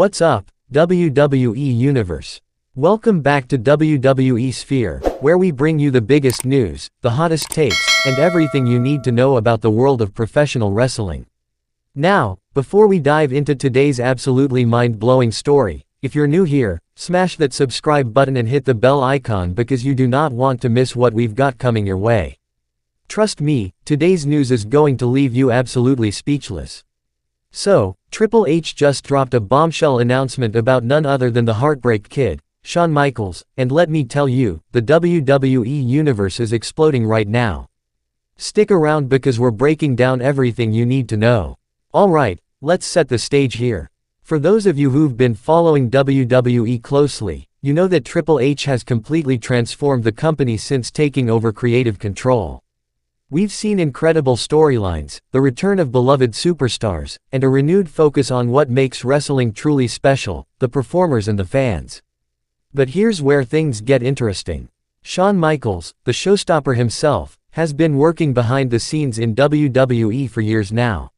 What's up, WWE Universe? Welcome back to WWE Sphere, where we bring you the biggest news, the hottest takes, and everything you need to know about the world of professional wrestling. Now, before we dive into today's absolutely mind-blowing story, if you're new here, smash that subscribe button and hit the bell icon because you do not want to miss what we've got coming your way. Trust me, today's news is going to leave you absolutely speechless. So, Triple H just dropped a bombshell announcement about none other than the Heartbreak Kid, Shawn Michaels, and let me tell you, the WWE Universe is exploding right now. Stick around because we're breaking down everything you need to know. Alright, let's set the stage here. For those of you who've been following WWE closely, you know that Triple H has completely transformed the company since taking over creative control. We've seen incredible storylines, the return of beloved superstars, and a renewed focus on what makes wrestling truly special, the performers and the fans. But here's where things get interesting. Shawn Michaels, the showstopper himself, has been working behind the scenes in WWE for years now.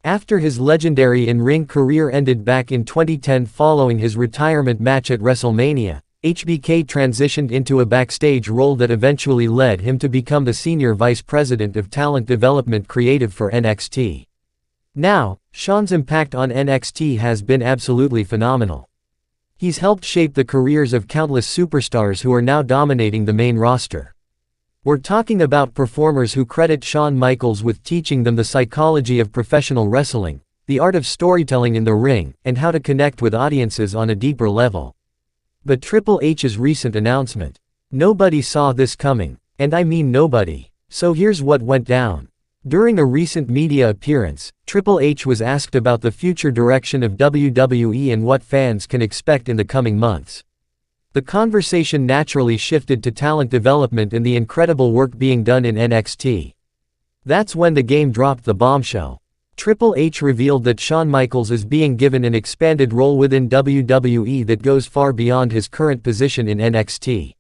After his legendary in-ring career ended back in 2010 following his retirement match at WrestleMania, HBK transitioned into a backstage role that eventually led him to become the Senior Vice President of Talent Development Creative for NXT. Now, Shawn's impact on NXT has been absolutely phenomenal. He's helped shape the careers of countless superstars who are now dominating the main roster. We're talking about performers who credit Shawn Michaels with teaching them the psychology of professional wrestling, the art of storytelling in the ring, and how to connect with audiences on a deeper level. But Triple H's recent announcement. Nobody saw this coming. And I mean nobody. So here's what went down. During a recent media appearance, Triple H was asked about the future direction of WWE and what fans can expect in the coming months. The conversation naturally shifted to talent development and the incredible work being done in NXT. That's when the game dropped the bombshell. Triple H revealed that Shawn Michaels is being given an expanded role within WWE that goes far beyond his current position in NXT.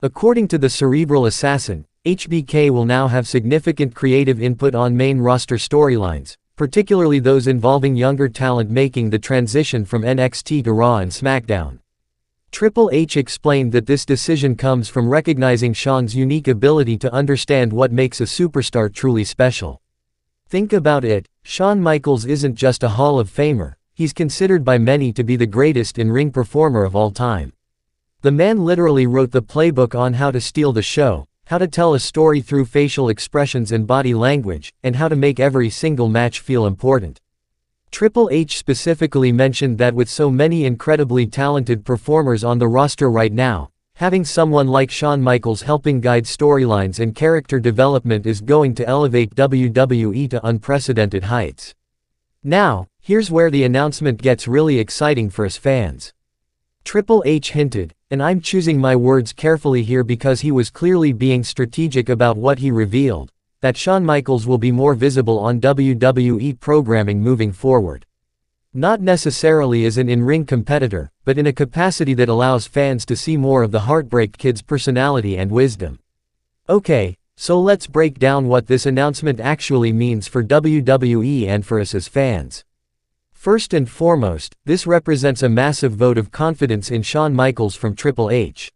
According to the Cerebral Assassin, HBK will now have significant creative input on main roster storylines, particularly those involving younger talent making the transition from NXT to Raw and SmackDown. Triple H explained that this decision comes from recognizing Shawn's unique ability to understand what makes a superstar truly special. Think about it, Shawn Michaels isn't just a Hall of Famer, he's considered by many to be the greatest in-ring performer of all time. The man literally wrote the playbook on how to steal the show, how to tell a story through facial expressions and body language, and how to make every single match feel important. Triple H specifically mentioned that with so many incredibly talented performers on the roster right now, having someone like Shawn Michaels helping guide storylines and character development is going to elevate WWE to unprecedented heights. Now, here's where the announcement gets really exciting for us fans. Triple H hinted, and I'm choosing my words carefully here because he was clearly being strategic about what he revealed, that Shawn Michaels will be more visible on WWE programming moving forward. Not necessarily as an in-ring competitor, but in a capacity that allows fans to see more of the Heartbreak Kid's personality and wisdom. Okay, so let's break down what this announcement actually means for WWE and for us as fans. First and foremost, this represents a massive vote of confidence in Shawn Michaels from Triple H.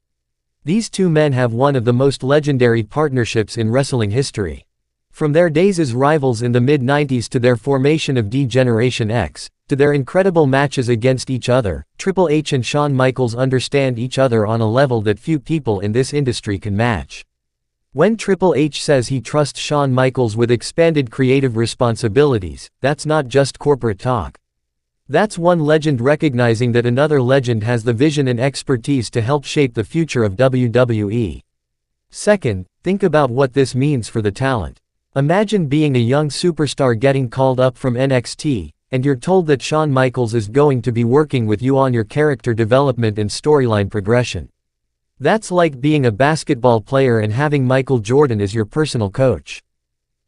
These two men have one of the most legendary partnerships in wrestling history. From their days as rivals in the mid-90s to their formation of D-Generation X, to their incredible matches against each other, Triple H and Shawn Michaels understand each other on a level that few people in this industry can match. When Triple H says he trusts Shawn Michaels with expanded creative responsibilities, that's not just corporate talk. That's one legend recognizing that another legend has the vision and expertise to help shape the future of WWE. Second, think about what this means for the talent. Imagine being a young superstar getting called up from NXT, and you're told that Shawn Michaels is going to be working with you on your character development and storyline progression. That's like being a basketball player and having Michael Jordan as your personal coach.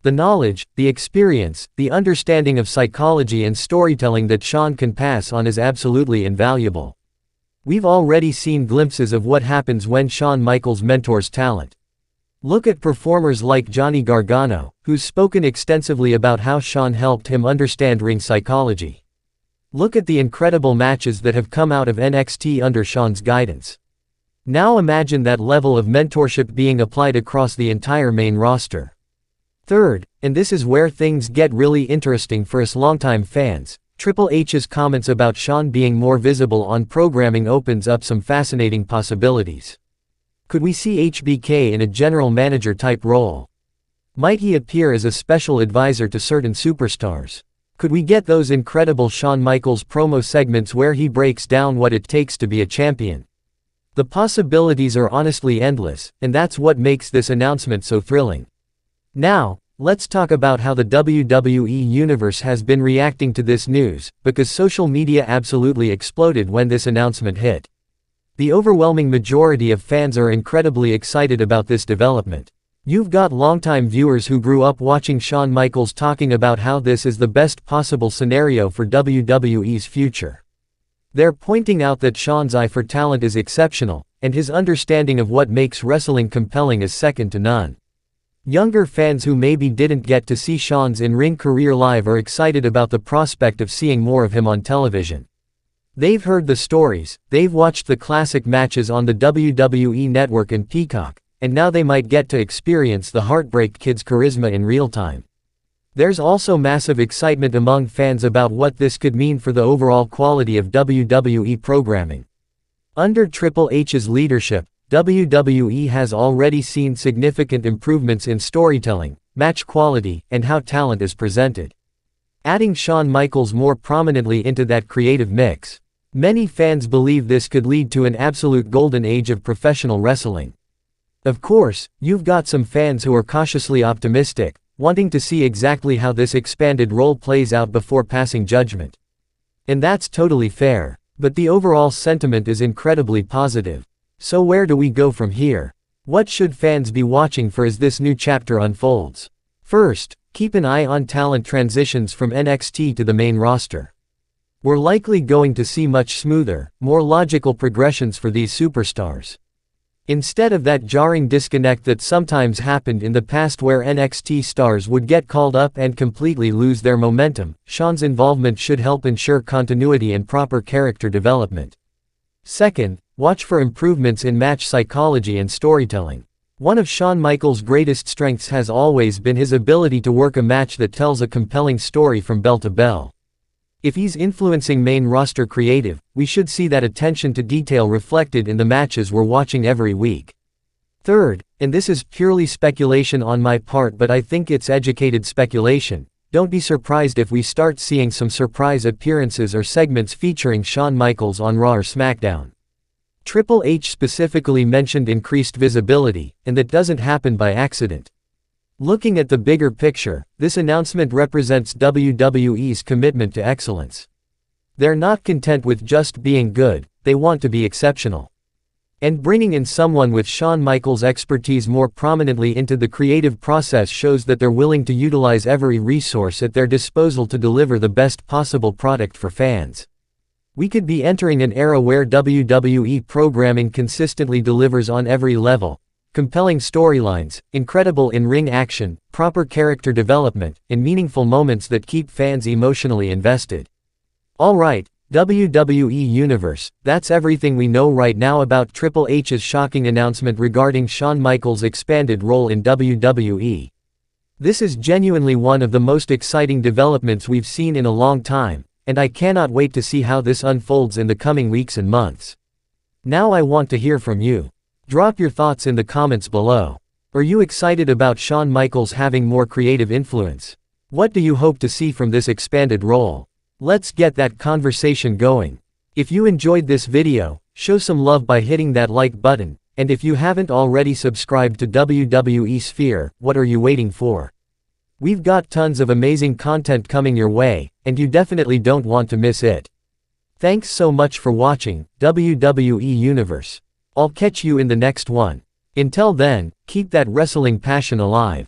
The knowledge, the experience, the understanding of psychology and storytelling that Shawn can pass on is absolutely invaluable. We've already seen glimpses of what happens when Shawn Michaels mentors talent. Look at performers like Johnny Gargano, who's spoken extensively about how Shawn helped him understand ring psychology. Look at the incredible matches that have come out of NXT under Shawn's guidance. Now imagine that level of mentorship being applied across the entire main roster. Third, and this is where things get really interesting for us longtime fans, Triple H's comments about Shawn being more visible on programming opens up some fascinating possibilities. Could we see HBK in a general manager type role? Might he appear as a special advisor to certain superstars? Could we get those incredible Shawn Michaels promo segments where he breaks down what it takes to be a champion? The possibilities are honestly endless, and that's what makes this announcement so thrilling. Now, let's talk about how the WWE Universe has been reacting to this news, because social media absolutely exploded when this announcement hit. The overwhelming majority of fans are incredibly excited about this development. You've got longtime viewers who grew up watching Shawn Michaels talking about how this is the best possible scenario for WWE's future. They're pointing out that Shawn's eye for talent is exceptional, and his understanding of what makes wrestling compelling is second to none. Younger fans who maybe didn't get to see Shawn's in-ring career live are excited about the prospect of seeing more of him on television. They've heard the stories, they've watched the classic matches on the WWE Network and Peacock, and now they might get to experience the Heartbreak Kid's charisma in real time. There's also massive excitement among fans about what this could mean for the overall quality of WWE programming. Under Triple H's leadership, WWE has already seen significant improvements in storytelling, match quality, and how talent is presented. Adding Shawn Michaels more prominently into that creative mix, many fans believe this could lead to an absolute golden age of professional wrestling. Of course, you've got some fans who are cautiously optimistic, wanting to see exactly how this expanded role plays out before passing judgment. And that's totally fair, but the overall sentiment is incredibly positive. So where do we go from here? What should fans be watching for as this new chapter unfolds? First, keep an eye on talent transitions from NXT to the main roster. We're likely going to see much smoother, more logical progressions for these superstars. Instead of that jarring disconnect that sometimes happened in the past where NXT stars would get called up and completely lose their momentum, Shawn's involvement should help ensure continuity and proper character development. Second, watch for improvements in match psychology and storytelling. One of Shawn Michaels' greatest strengths has always been his ability to work a match that tells a compelling story from bell to bell. If he's influencing main roster creative, we should see that attention to detail reflected in the matches we're watching every week. Third, and this is purely speculation on my part but I think it's educated speculation, don't be surprised if we start seeing some surprise appearances or segments featuring Shawn Michaels on Raw or SmackDown. Triple H specifically mentioned increased visibility, and that doesn't happen by accident. Looking at the bigger picture, this announcement represents WWE's commitment to excellence. They're not content with just being good, they want to be exceptional. And bringing in someone with Shawn Michaels' expertise more prominently into the creative process shows that they're willing to utilize every resource at their disposal to deliver the best possible product for fans. We could be entering an era where WWE programming consistently delivers on every level. Compelling storylines, incredible in-ring action, proper character development, and meaningful moments that keep fans emotionally invested. Alright, WWE Universe, that's everything we know right now about Triple H's shocking announcement regarding Shawn Michaels' expanded role in WWE. This is genuinely one of the most exciting developments we've seen in a long time, and I cannot wait to see how this unfolds in the coming weeks and months. Now I want to hear from you. Drop your thoughts in the comments below. Are you excited about Shawn Michaels having more creative influence? What do you hope to see from this expanded role? Let's get that conversation going. If you enjoyed this video, show some love by hitting that like button, and if you haven't already subscribed to WWE Sphere, what are you waiting for? We've got tons of amazing content coming your way, and you definitely don't want to miss it. Thanks so much for watching, WWE Universe. I'll catch you in the next one. Until then, keep that wrestling passion alive.